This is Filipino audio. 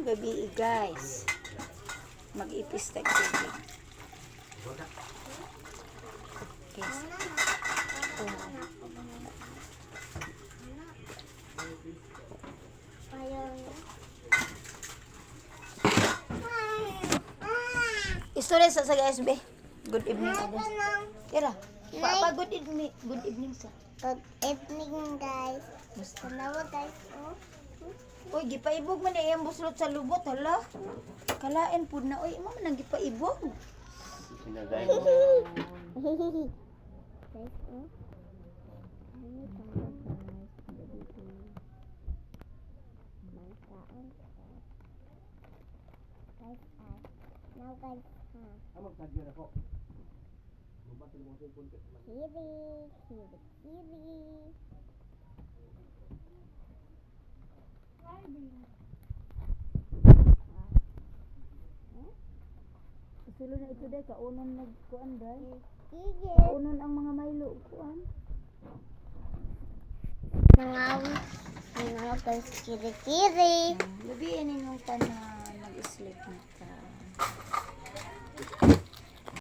gabi guys. Mag-ipis tag tubig. Guys. Istorya sa SB. Good evening guys. Kira. Pa good evening. Good evening sa. Good evening, guys. Tanawa, guys. Uy, gipaibog man iyang buslot sa lubot, hala. Kalain pud na, uy, imo man nang gipaibog. Sinagay Guys, now guys, Kiri. Isulo na ito day, kaunon nagkuan day. Kiri. Kaunon ang mga Milo kuan. Mga guys, Kiri. Labi ini yung tanan, nag-sleep na ka.